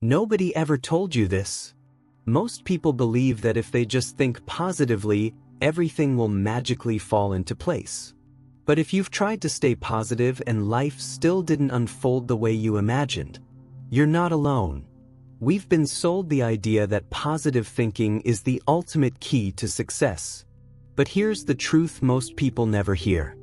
Nobody ever told you this. Most people believe that if they just think positively, everything will magically fall into place. But if you've tried to stay positive and life still didn't unfold the way you imagined, you're not alone. We've been sold the idea that positive thinking is the ultimate key to success. But here's the truth most people never hear.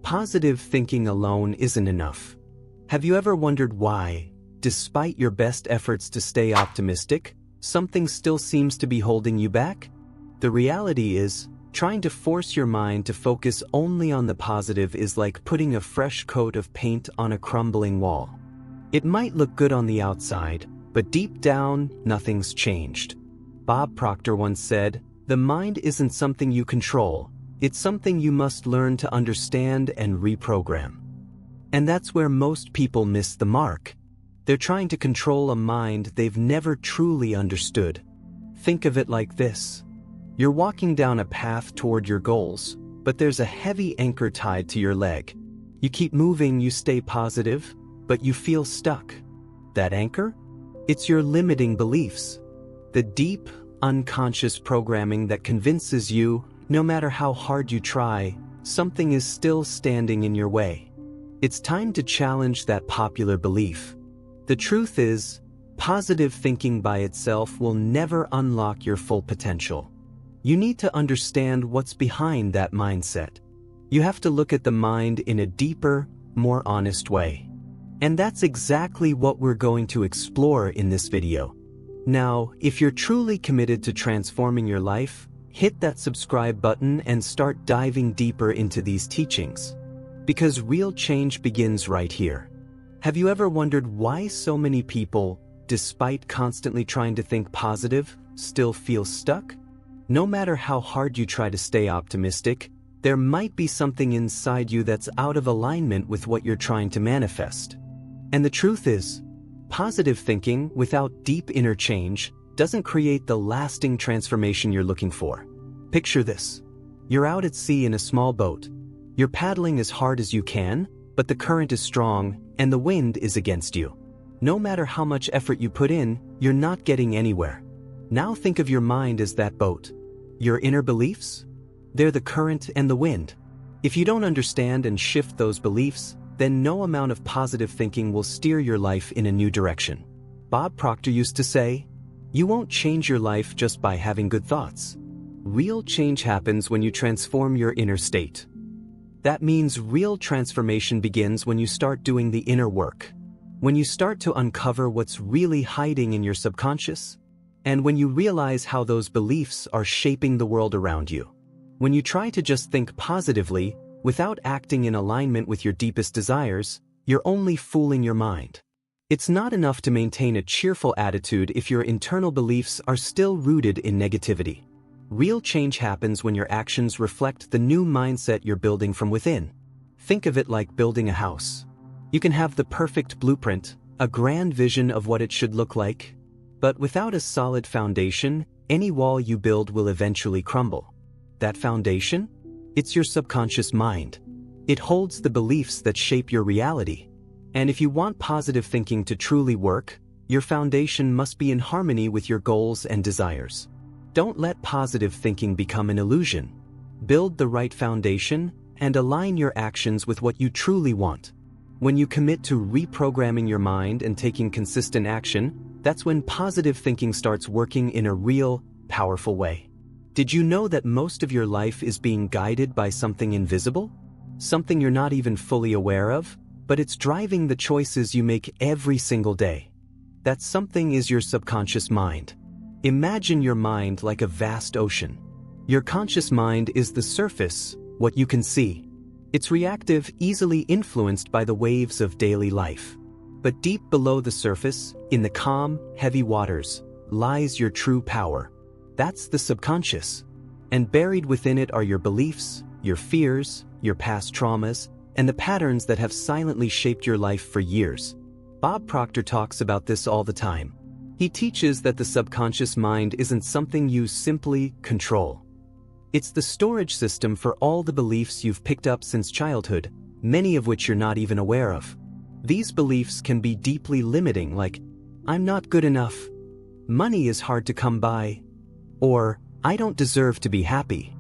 Positive thinking alone isn't enough. Have you ever wondered why, despite your best efforts to stay optimistic, something still seems to be holding you back? The reality is, trying to force your mind to focus only on the positive is like putting a fresh coat of paint on a crumbling wall. It might look good on the outside, but deep down, nothing's changed. Bob Proctor once said, "The mind isn't something you control, it's something you must learn to understand and reprogram." And that's where most people miss the mark. They're trying to control a mind they've never truly understood. Think of it like this. You're walking down a path toward your goals, but there's a heavy anchor tied to your leg. You keep moving, you stay positive, but you feel stuck. That anchor? It's your limiting beliefs. The deep, unconscious programming that convinces you, no matter how hard you try, something is still standing in your way. It's time to challenge that popular belief. The truth is, positive thinking by itself will never unlock your full potential. You need to understand what's behind that mindset. You have to look at the mind in a deeper, more honest way. And that's exactly what we're going to explore in this video. Now, if you're truly committed to transforming your life, hit that subscribe button and start diving deeper into these teachings. Because real change begins right here. Have you ever wondered why so many people, despite constantly trying to think positive, still feel stuck? No matter how hard you try to stay optimistic, there might be something inside you that's out of alignment with what you're trying to manifest. And the truth is, positive thinking without deep inner change doesn't create the lasting transformation you're looking for. Picture this. You're out at sea in a small boat. You're paddling as hard as you can, but the current is strong and the wind is against you. No matter how much effort you put in, you're not getting anywhere. Now think of your mind as that boat. Your inner beliefs? They're the current and the wind. If you don't understand and shift those beliefs, then no amount of positive thinking will steer your life in a new direction. Bob Proctor used to say, "You won't change your life just by having good thoughts. Real change happens when you transform your inner state." That means real transformation begins when you start doing the inner work. When you start to uncover what's really hiding in your subconscious, and when you realize how those beliefs are shaping the world around you. When you try to just think positively, without acting in alignment with your deepest desires, you're only fooling your mind. It's not enough to maintain a cheerful attitude if your internal beliefs are still rooted in negativity. Real change happens when your actions reflect the new mindset you're building from within. Think of it like building a house. You can have the perfect blueprint, a grand vision of what it should look like, but without a solid foundation, any wall you build will eventually crumble. That foundation? It's your subconscious mind. It holds the beliefs that shape your reality. And if you want positive thinking to truly work, your foundation must be in harmony with your goals and desires. Don't let positive thinking become an illusion. Build the right foundation and align your actions with what you truly want. When you commit to reprogramming your mind and taking consistent action, that's when positive thinking starts working in a real, powerful way. Did you know that most of your life is being guided by something invisible? Something you're not even fully aware of, but it's driving the choices you make every single day. That something is your subconscious mind. Imagine your mind like a vast ocean. Your conscious mind is the surface, what you can see. It's reactive, easily influenced by the waves of daily life. But deep below the surface, in the calm, heavy waters, lies your true power. That's the subconscious. And buried within it are your beliefs, your fears, your past traumas, and the patterns that have silently shaped your life for years. Bob Proctor talks about this all the time. He teaches that the subconscious mind isn't something you simply control. It's the storage system for all the beliefs you've picked up since childhood, many of which you're not even aware of. These beliefs can be deeply limiting, like, I'm not good enough. Money is hard to come by. Or, I don't deserve to be happy.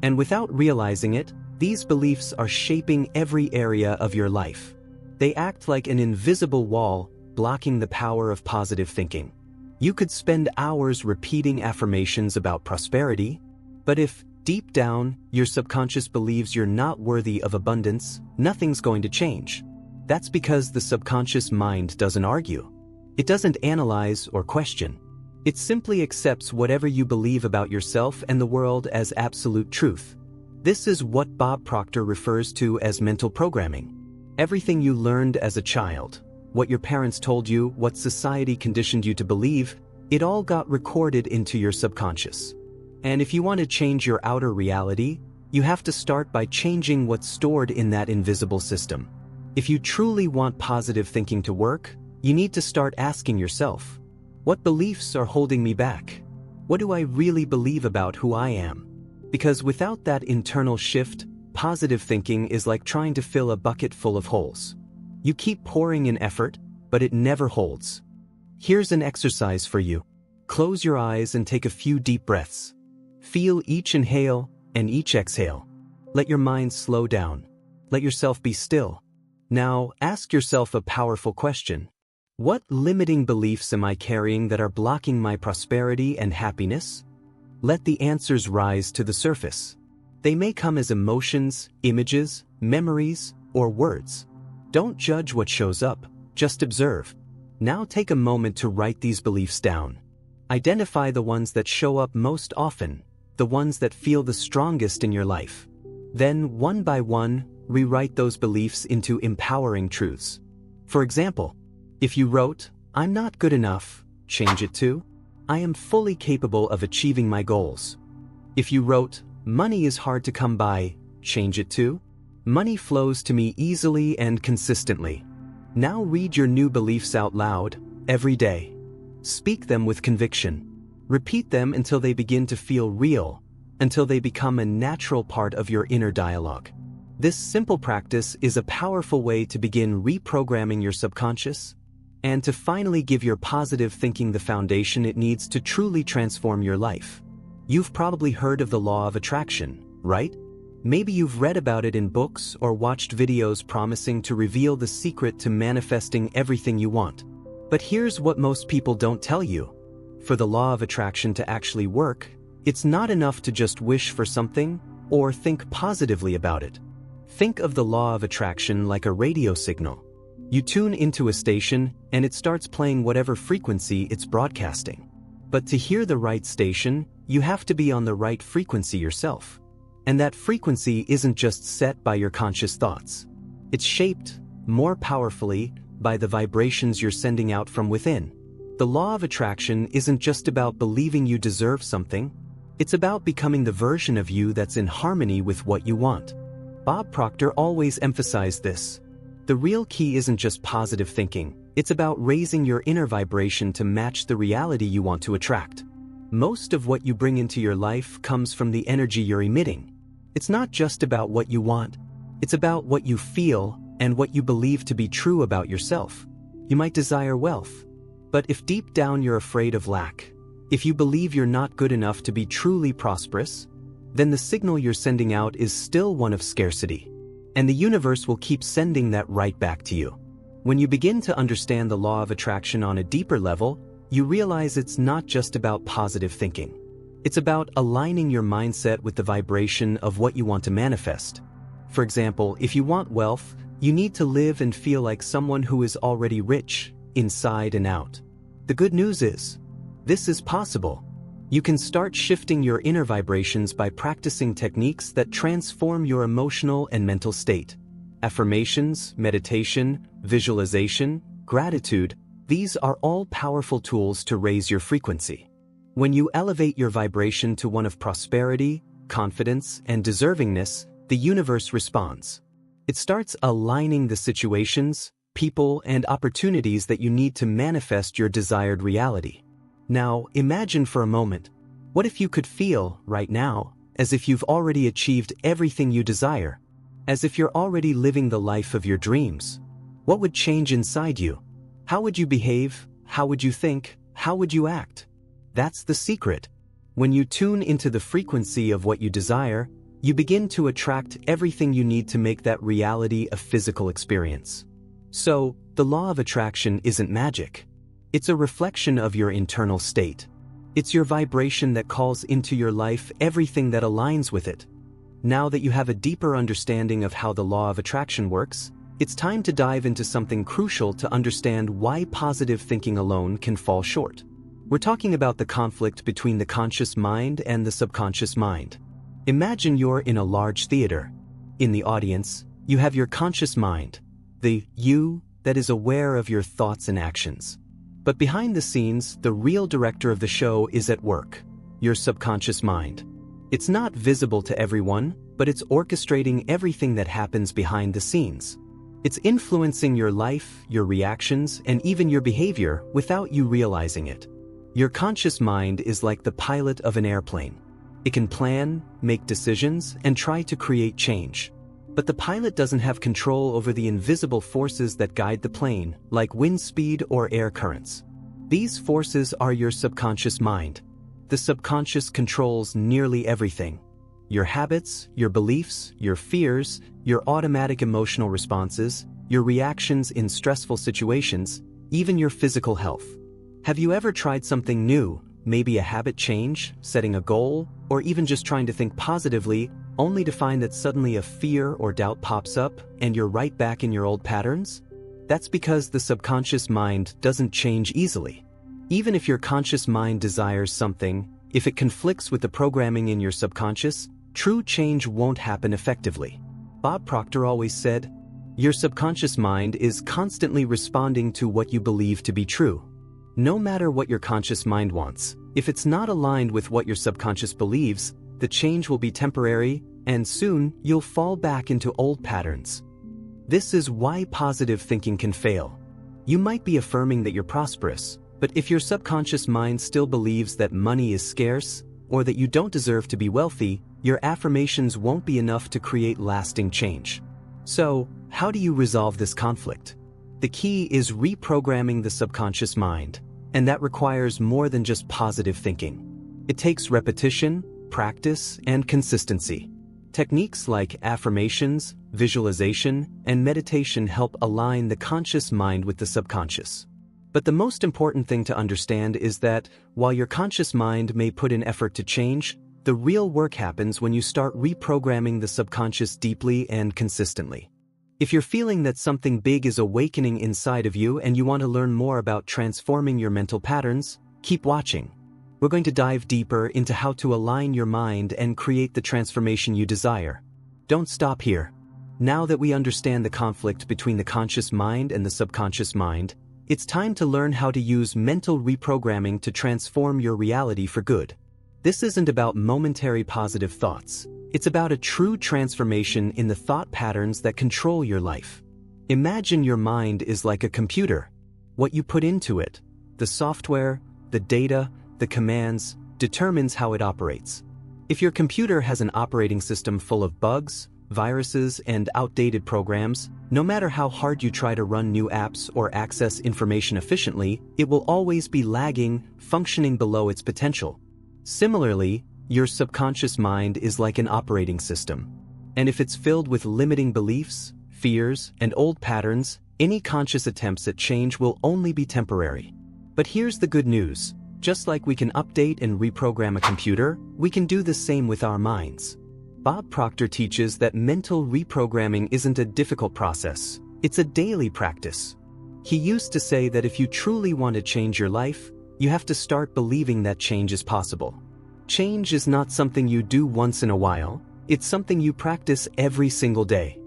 And without realizing it, these beliefs are shaping every area of your life. They act like an invisible wall, blocking the power of positive thinking. You could spend hours repeating affirmations about prosperity, but if, deep down, your subconscious believes you're not worthy of abundance, nothing's going to change. That's because the subconscious mind doesn't argue. It doesn't analyze or question. It simply accepts whatever you believe about yourself and the world as absolute truth. This is what Bob Proctor refers to as mental programming. Everything you learned as a child, what your parents told you, what society conditioned you to believe, it all got recorded into your subconscious. And if you want to change your outer reality, you have to start by changing what's stored in that invisible system. If you truly want positive thinking to work, you need to start asking yourself, what beliefs are holding me back? What do I really believe about who I am? Because without that internal shift, positive thinking is like trying to fill a bucket full of holes. You keep pouring in effort, but it never holds. Here's an exercise for you. Close your eyes and take a few deep breaths. Feel each inhale and each exhale. Let your mind slow down. Let yourself be still. Now, ask yourself a powerful question. What limiting beliefs am I carrying that are blocking my prosperity and happiness? Let the answers rise to the surface. They may come as emotions, images, memories, or words. Don't judge what shows up, just observe. Now take a moment to write these beliefs down. Identify the ones that show up most often, the ones that feel the strongest in your life. Then, one by one, rewrite those beliefs into empowering truths. For example, if you wrote, I'm not good enough, change it to, I am fully capable of achieving my goals. If you wrote, money is hard to come by, change it to, money flows to me easily and consistently. Now read your new beliefs out loud, every day. Speak them with conviction. Repeat them until they begin to feel real, until they become a natural part of your inner dialogue. This simple practice is a powerful way to begin reprogramming your subconscious, and to finally give your positive thinking the foundation it needs to truly transform your life. You've probably heard of the law of attraction, right? Maybe you've read about it in books or watched videos promising to reveal the secret to manifesting everything you want. But here's what most people don't tell you. For the law of attraction to actually work, it's not enough to just wish for something or think positively about it. Think of the law of attraction like a radio signal. You tune into a station and it starts playing whatever frequency it's broadcasting. But to hear the right station, you have to be on the right frequency yourself. And that frequency isn't just set by your conscious thoughts. It's shaped, more powerfully, by the vibrations you're sending out from within. The law of attraction isn't just about believing you deserve something. It's about becoming the version of you that's in harmony with what you want. Bob Proctor always emphasized this. The real key isn't just positive thinking, it's about raising your inner vibration to match the reality you want to attract. Most of what you bring into your life comes from the energy you're emitting. It's not just about what you want, it's about what you feel and what you believe to be true about yourself. You might desire wealth, but if deep down you're afraid of lack, if you believe you're not good enough to be truly prosperous, then the signal you're sending out is still one of scarcity. And the universe will keep sending that right back to you. When you begin to understand the law of attraction on a deeper level, you realize it's not just about positive thinking. It's about aligning your mindset with the vibration of what you want to manifest. For example, if you want wealth, you need to live and feel like someone who is already rich, inside and out. The good news is, this is possible. You can start shifting your inner vibrations by practicing techniques that transform your emotional and mental state. Affirmations, meditation, visualization, gratitude, these are all powerful tools to raise your frequency. When you elevate your vibration to one of prosperity, confidence, and deservingness, the universe responds. It starts aligning the situations, people, and opportunities that you need to manifest your desired reality. Now, imagine for a moment, what if you could feel, right now, as if you've already achieved everything you desire, as if you're already living the life of your dreams? What would change inside you? How would you behave? how would you think, how would you act? That's the secret. When you tune into the frequency of what you desire, you begin to attract everything you need to make that reality a physical experience. So, the law of attraction isn't magic. It's a reflection of your internal state. It's your vibration that calls into your life everything that aligns with it. Now that you have a deeper understanding of how the law of attraction works, it's time to dive into something crucial to understand why positive thinking alone can fall short. We're talking about the conflict between the conscious mind and the subconscious mind. Imagine you're in a large theater. In the audience, you have your conscious mind, the you that is aware of your thoughts and actions. But behind the scenes, the real director of the show is at work, your subconscious mind. It's not visible to everyone, but it's orchestrating everything that happens behind the scenes. It's influencing your life, your reactions, and even your behavior without you realizing it. Your conscious mind is like the pilot of an airplane. It can plan, make decisions, and try to create change. But the pilot doesn't have control over the invisible forces that guide the plane, like wind speed or air currents. These forces are your subconscious mind. The subconscious controls nearly everything. Your habits, your beliefs, your fears, your automatic emotional responses, your reactions in stressful situations, even your physical health. Have you ever tried something new, maybe a habit change, setting a goal, or even just trying to think positively, only to find that suddenly a fear or doubt pops up and you're right back in your old patterns? That's because the subconscious mind doesn't change easily. Even if your conscious mind desires something, if it conflicts with the programming in your subconscious, true change won't happen effectively. Bob Proctor always said, "Your subconscious mind is constantly responding to what you believe to be true." No matter what your conscious mind wants, if it's not aligned with what your subconscious believes, the change will be temporary, and soon you'll fall back into old patterns. This is why positive thinking can fail. You might be affirming that you're prosperous, but if your subconscious mind still believes that money is scarce, or that you don't deserve to be wealthy, your affirmations won't be enough to create lasting change. So, how do you resolve this conflict? The key is reprogramming the subconscious mind, and that requires more than just positive thinking. It takes repetition, practice, and consistency. Techniques like affirmations, visualization, and meditation help align the conscious mind with the subconscious. But the most important thing to understand is that, while your conscious mind may put in effort to change, the real work happens when you start reprogramming the subconscious deeply and consistently. If you're feeling that something big is awakening inside of you and you want to learn more about transforming your mental patterns, keep watching. We're going to dive deeper into how to align your mind and create the transformation you desire. Don't stop here. Now that we understand the conflict between the conscious mind and the subconscious mind, it's time to learn how to use mental reprogramming to transform your reality for good. This isn't about momentary positive thoughts. It's about a true transformation in the thought patterns that control your life. Imagine your mind is like a computer. What you put into it, the software, the data, the commands, determines how it operates. If your computer has an operating system full of bugs, viruses, and outdated programs, no matter how hard you try to run new apps or access information efficiently, it will always be lagging, functioning below its potential. Similarly, your subconscious mind is like an operating system. And if it's filled with limiting beliefs, fears, and old patterns, any conscious attempts at change will only be temporary. But here's the good news. Just like we can update and reprogram a computer, we can do the same with our minds. Bob Proctor teaches that mental reprogramming isn't a difficult process, it's a daily practice. He used to say that if you truly want to change your life, you have to start believing that change is possible. Change is not something you do once in a while, it's something you practice every single day.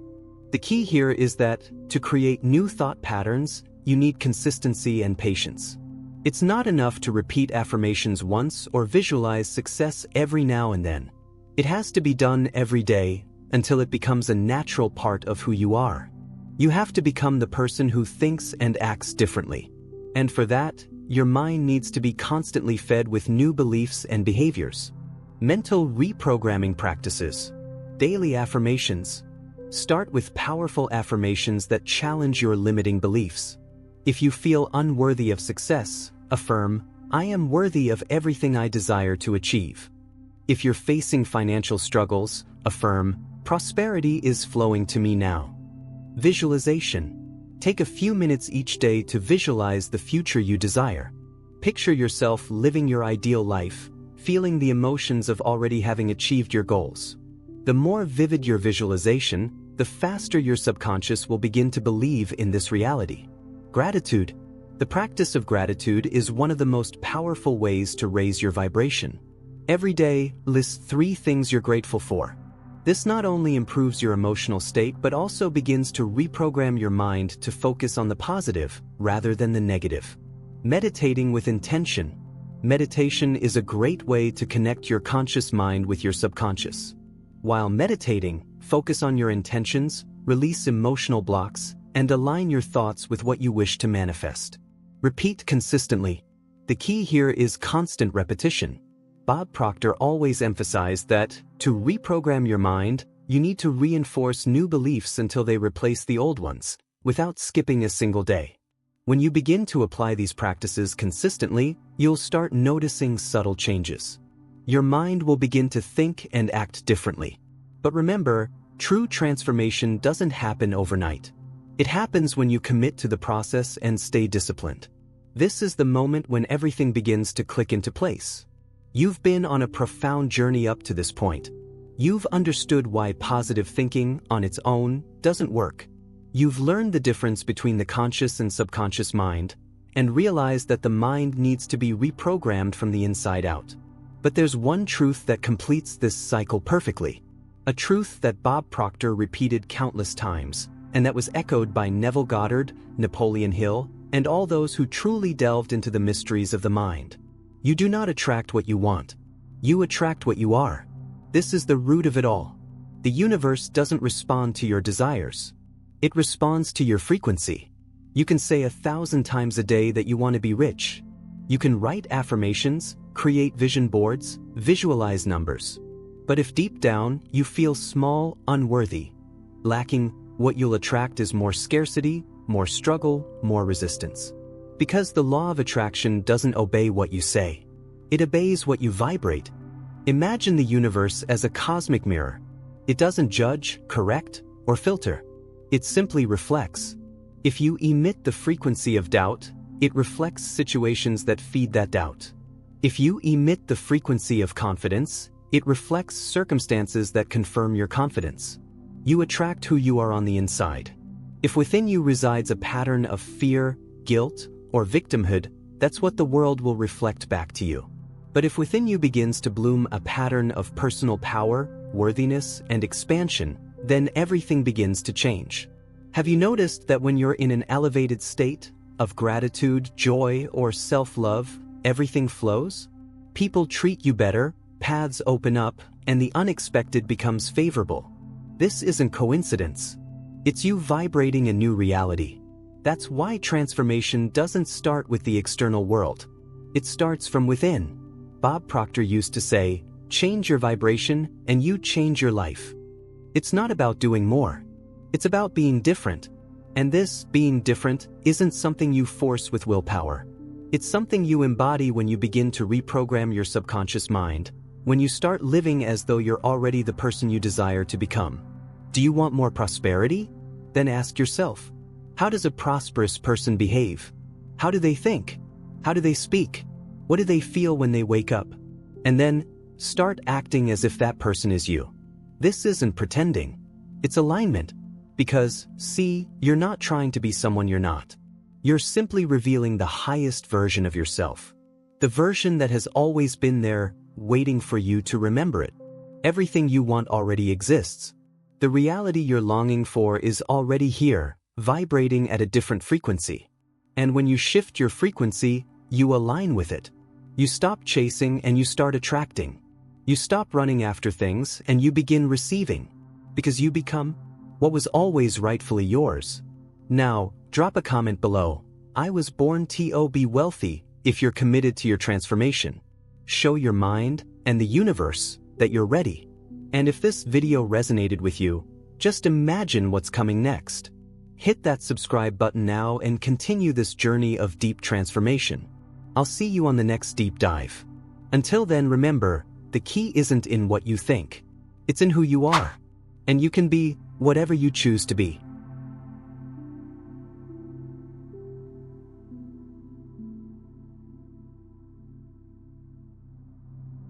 The key here is that, to create new thought patterns, you need consistency and patience. It's not enough to repeat affirmations once or visualize success every now and then. It has to be done every day, until it becomes a natural part of who you are. You have to become the person who thinks and acts differently. And for that, your mind needs to be constantly fed with new beliefs and behaviors. Mental reprogramming practices. Daily affirmations. Start with powerful affirmations that challenge your limiting beliefs. If you feel unworthy of success, affirm, I am worthy of everything I desire to achieve. If you're facing financial struggles, affirm, prosperity is flowing to me now. Visualization. Take a few minutes each day to visualize the future you desire. Picture yourself living your ideal life, feeling the emotions of already having achieved your goals. The more vivid your visualization, the faster your subconscious will begin to believe in this reality. Gratitude. The practice of gratitude is one of the most powerful ways to raise your vibration. Every day, list 3 things you're grateful for. This not only improves your emotional state but also begins to reprogram your mind to focus on the positive rather than the negative. Meditating with intention. Meditation is a great way to connect your conscious mind with your subconscious. While meditating, focus on your intentions, release emotional blocks, and align your thoughts with what you wish to manifest. Repeat consistently. The key here is constant repetition. Bob Proctor always emphasized that, to reprogram your mind, you need to reinforce new beliefs until they replace the old ones, without skipping a single day. When you begin to apply these practices consistently, you'll start noticing subtle changes. Your mind will begin to think and act differently. But remember, true transformation doesn't happen overnight. It happens when you commit to the process and stay disciplined. This is the moment when everything begins to click into place. You've been on a profound journey up to this point. You've understood why positive thinking, on its own, doesn't work. You've learned the difference between the conscious and subconscious mind, and realized that the mind needs to be reprogrammed from the inside out. But there's one truth that completes this cycle perfectly. A truth that Bob Proctor repeated countless times, and that was echoed by Neville Goddard, Napoleon Hill, and all those who truly delved into the mysteries of the mind. You do not attract what you want. You attract what you are. This is the root of it all. The universe doesn't respond to your desires. It responds to your frequency. You can say 1,000 times a day that you want to be rich. You can write affirmations, create vision boards, visualize numbers. But if deep down you feel small, unworthy, lacking, what you'll attract is more scarcity, more struggle, more resistance. Because the law of attraction doesn't obey what you say. It obeys what you vibrate. Imagine the universe as a cosmic mirror. It doesn't judge, correct, or filter. It simply reflects. If you emit the frequency of doubt, it reflects situations that feed that doubt. If you emit the frequency of confidence, it reflects circumstances that confirm your confidence. You attract who you are on the inside. If within you resides a pattern of fear, guilt, or victimhood, that's what the world will reflect back to you. But if within you begins to bloom a pattern of personal power, worthiness, and expansion, then everything begins to change. Have you noticed that when you're in an elevated state of gratitude, joy, or self-love, everything flows? People treat you better, paths open up, and the unexpected becomes favorable. This isn't coincidence. It's you vibrating a new reality. That's why transformation doesn't start with the external world. It starts from within. Bob Proctor used to say, change your vibration and you change your life. It's not about doing more. It's about being different. And this, being different, isn't something you force with willpower. It's something you embody when you begin to reprogram your subconscious mind, when you start living as though you're already the person you desire to become. Do you want more prosperity? Then ask yourself, how does a prosperous person behave? How do they think? How do they speak? What do they feel when they wake up? And then, start acting as if that person is you. This isn't pretending. It's alignment. Because, see, you're not trying to be someone you're not. You're simply revealing the highest version of yourself. The version that has always been there, waiting for you to remember it. Everything you want already exists. The reality you're longing for is already here, vibrating at a different frequency. And when you shift your frequency, you align with it. You stop chasing and you start attracting. You stop running after things and you begin receiving. Because you become what was always rightfully yours. Now, drop a comment below. I was born to be wealthy if you're committed to your transformation. Show your mind and the universe that you're ready. And if this video resonated with you, just imagine what's coming next. Hit that subscribe button now and continue this journey of deep transformation. I'll see you on the next deep dive. Until then, remember, the key isn't in what you think. It's in who you are. And you can be whatever you choose to be.